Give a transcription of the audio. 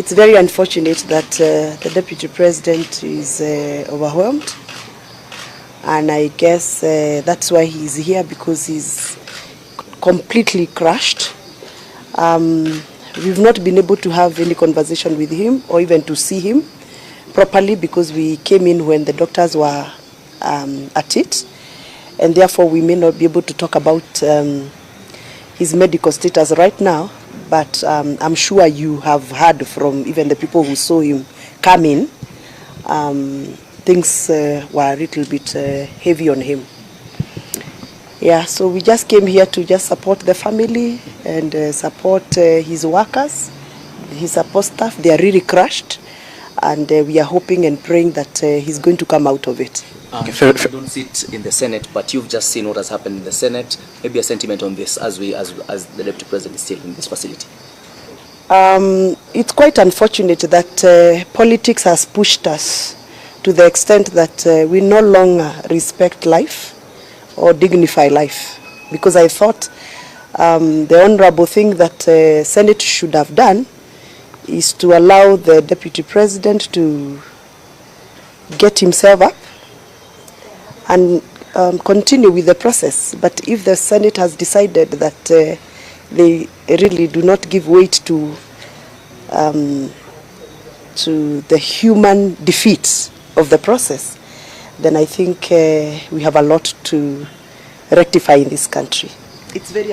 It's very unfortunate that the Deputy President is overwhelmed, and I guess that's why he's here, because he's completely crushed. We've not been able to have any conversation with him or even to see him properly, because we came in when the doctors were at it, and therefore we may not be able to talk about his medical status right now. But I'm sure you have heard from even the people who saw him come in. Things were a little bit heavy on him. Yeah, so we just came here to just support the family and support his workers, his support staff. They are really crushed, and we are hoping and praying that he's going to come out of it. You don't sit in the Senate, but you've just seen what has happened in the Senate. Maybe a sentiment on this as the Deputy President is still in this facility. It's quite unfortunate that politics has pushed us to the extent that we no longer respect life or dignify life. Because I thought the honorable thing that Senate should have done is to allow the Deputy President to get himself up and continue with the process. But if the Senate has decided that they really do not give weight to the human defeat of the process, then I think we have a lot to rectify in this country. It's very